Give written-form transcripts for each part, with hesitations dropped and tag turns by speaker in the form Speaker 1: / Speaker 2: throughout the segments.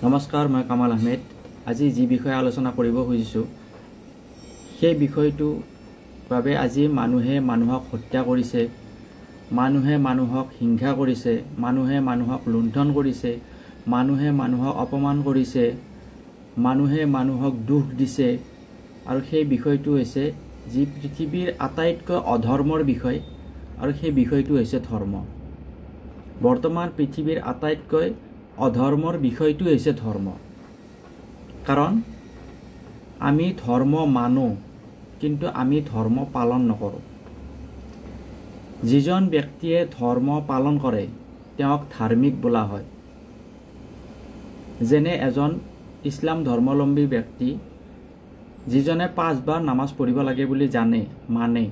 Speaker 1: নমস্কাৰ, মই কামাল আহমেদ। আজি যি বিষয়ে আলোচনা কৰিব খুজিছোঁ সেই বিষয়টো বাবে আজি মানুহে মানুহক হত্যা কৰিছে, মানুহে মানুহক হিংসা কৰিছে, মানুহে মানুহক লুণ্ঠন কৰিছে, মানুহে মানুহক অপমান কৰিছে, মানুহে মানুহক দুখ দিছে। আৰু সেই বিষয়টো হৈছে যি পৃথিৱীৰ আটাইতকৈ অধৰ্মৰ বিষয়, আৰু সেই বিষয়টো হৈছে ধৰ্ম। বৰ্তমান পৃথিৱীৰ আটাইতকৈ অধৰ্মৰ বিষয়টো হৈছে ধৰ্ম। কাৰণ আমি ধৰ্ম মানো, কিন্তু আমি ধৰ্ম পালন নকৰোঁ। যিজন ব্যক্তিয়ে ধৰ্ম পালন কৰে তেওঁক ধাৰ্মিক বোলা হয়। যেনে এজন ইছলাম ধৰ্মাৱলম্বী ব্যক্তি যিজনে 5 বাৰ নামাজ পঢ়িব লাগে বুলি মানে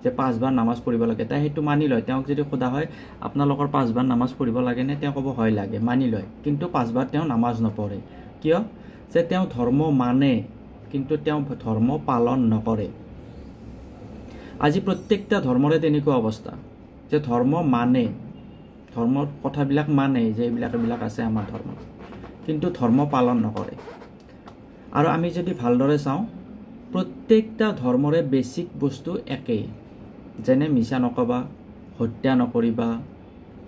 Speaker 1: যে 5 বাৰ নামাজ পঢ়িব লাগে, তাই সেইটো মানি লয়। তেওঁক যদি সোধা হয় আপোনালোকৰ 5 বাৰ নামাজ পঢ়িব লাগেনে, তেওঁ ক'ব হয় লাগে, মানি লয়। কিন্তু 5 বাৰ তেওঁ নামাজ নপঢ়ে। কিয়? যে তেওঁ ধৰ্ম মানে কিন্তু তেওঁ ধৰ্ম পালন নকৰে। আজি প্ৰত্যেকটা ধৰ্মৰে তেনেকুৱা অৱস্থা যে ধৰ্ম মানে, ধৰ্মৰ কথাবিলাক মানে যে এইবিলাক আছে আমাৰ ধৰ্ম, কিন্তু ধৰ্ম পালন নকৰে। আৰু আমি যদি ভালদৰে চাওঁ প্ৰত্যেকটা ধৰ্মৰে বেছিক বস্তু একেই। যেনে মিছা নকবা, হত্যা নকৰিবা,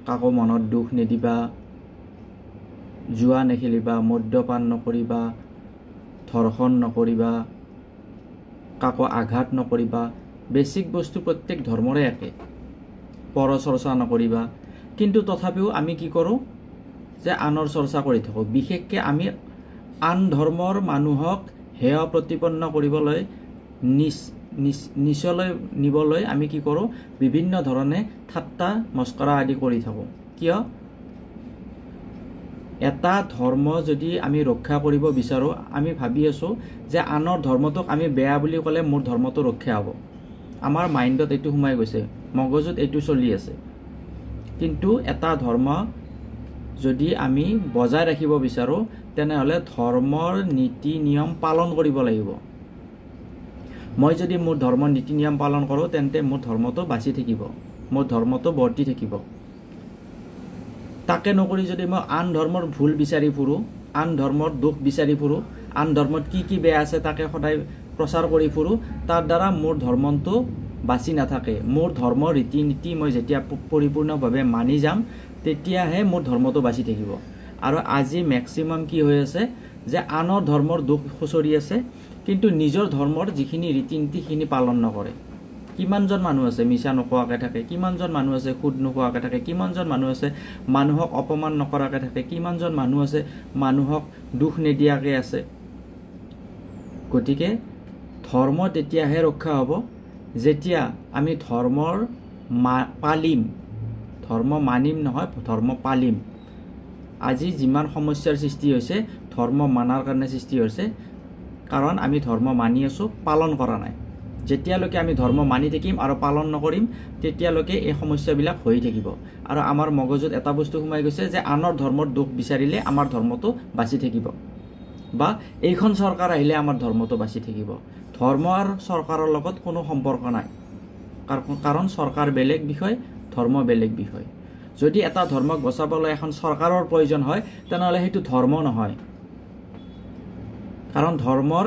Speaker 1: কাকো মনত দুখ নিদিবা, জুৱা নেখেলিবা, মদ্যপান নকৰিবা, ধৰ্ষণ নকৰিবা, কাকো আঘাত নকৰিবা। বেছিক বস্তু প্ৰত্যেক ধৰ্মৰে একে। পৰচৰ্চা নকৰিবা। কিন্তু তথাপিও আমি কি কৰোঁ যে আনৰ চৰ্চা কৰি থাকোঁ। বিশেষকৈ আমি আন ধৰ্মৰ মানুহক হেয় প্ৰতিপন্ন কৰিবলৈ, নিচলৈ নিবলৈ আমি কি কৰোঁ, বিভিন্ন ধৰণে ঠাট্টা মস্কৰা আদি কৰি থাকোঁ। কিয়? এটা ধৰ্ম যদি আমি ৰক্ষা কৰিব বিচাৰোঁ, আমি ভাবি আছোঁ যে আনৰ ধৰ্মটোক আমি বেয়া বুলি ক'লে মোৰ ধৰ্মটো ৰক্ষা হ'ব। আমাৰ মাইণ্ডত এইটো সোমাই গৈছে, মগজুত এইটো চলি আছে। কিন্তু এটা ধৰ্ম যদি আমি বজাই ৰাখিব বিচাৰোঁ তেনেহ'লে ধৰ্মৰ নীতি নিয়ম পালন কৰিব লাগিব। মই যদি মোৰ ধৰ্মৰ নীতি নিয়ম পালন কৰোঁ তেন্তে মোৰ ধৰ্মটো বাচি থাকিব, মোৰ ধৰ্মটো বৰ্তি থাকিব। তাকে নকৰি যদি মই আন ধৰ্মৰ ভুল বিচাৰি ফুৰোঁ, আন ধৰ্মৰ দোষ বিচাৰি ফুৰোঁ, আন ধৰ্মত কি বেয়া আছে তাকে সদায় প্ৰচাৰ কৰি ফুৰোঁ, তাৰ দ্বাৰা মোৰ ধৰ্মটো বাচি নাথাকে। মোৰ ধৰ্মৰ ৰীতি নীতি মই যেতিয়া পৰিপূৰ্ণভাৱে মানি যাম তেতিয়াহে মোৰ ধৰ্মটো বাচি থাকিব। আৰু আজি মেক্সিমাম কি হৈ আছে যে আনৰ ধৰ্মৰ দোষ খুচৰি আছে, কিন্তু নিজৰ ধৰ্মৰ যিখিনি ৰীতি নীতিখিনি পালন নকৰে। কিমানজন মানুহ আছে মিছা নোকোৱাকৈ থাকে, কিমানজন মানুহ আছে সুদ নোখোৱাকৈ থাকে, কিমানজন মানুহ আছে মানুহক অপমান নকৰাকৈ থাকে, কিমানজন মানুহ আছে মানুহক দুখ নিদিয়াকৈ আছে। গতিকে ধৰ্ম তেতিয়াহে ৰক্ষা হ'ব যেতিয়া আমি ধৰ্মৰ পালিম, ধৰ্ম মানিম নহয়, ধৰ্ম পালিম। আজি যিমান সমস্যাৰ সৃষ্টি হৈছে ধৰ্ম মানাৰ কাৰণে সৃষ্টি হৈছে, কাৰণ আমি ধৰ্ম মানি আছোঁ, পালন কৰা নাই। যেতিয়ালৈকে আমি ধৰ্ম মানি থাকিম আৰু পালন নকৰিম তেতিয়ালৈকে এই সমস্যাবিলাক হৈ থাকিব। আৰু আমাৰ মগজুত এটা বস্তু সোমাই গৈছে যে আনৰ ধৰ্মৰ দোষ বিচাৰিলে আমাৰ ধৰ্মটো বাচি থাকিব, বা এইখন চৰকাৰ আহিলে আমাৰ ধৰ্মটো বাচি থাকিব। ধৰ্ম আৰু চৰকাৰৰ লগত কোনো সম্পৰ্ক নাই, কাৰণ চৰকাৰ বেলেগ বিষয়, ধৰ্ম বেলেগ বিষয়। যদি এটা ধৰ্মক বচাবলৈ এখন চৰকাৰৰ প্ৰয়োজন হয় তেনেহ'লে সেইটো ধৰ্ম নহয়, কাৰণ ধৰ্মৰ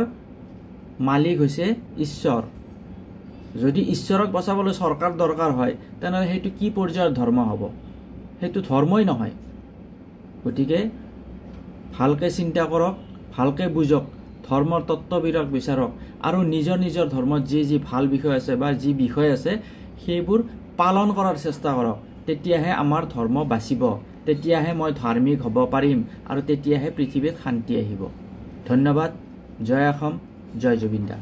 Speaker 1: মালিক হৈছে ঈশ্বৰ। যদি ঈশ্বৰক বচাবলৈ চৰকাৰ দৰকাৰ হয় তেনেহ'লে সেইটো কি পৰ্যায়ৰ ধৰ্ম হ'ব? সেইটো ধৰ্মই নহয়। গতিকে ভালকৈ চিন্তা কৰক, ভালকৈ বুজক, ধৰ্মৰ তত্ত্ববিলাক বিচাৰক, আৰু নিজৰ নিজৰ ধৰ্মত যি ভাল বিষয় আছে বা যি বিষয় আছে সেইবোৰ পালন কৰাৰ চেষ্টা কৰক। তেতিয়াহে আমাৰ ধৰ্ম বাচিব, তেতিয়াহে মই ধাৰ্মিক হ'ব পাৰিম, আৰু তেতিয়াহে পৃথিৱীত শান্তি আহিব। ধন্যবাদ। জয় অসম, জয় জুবিন দা।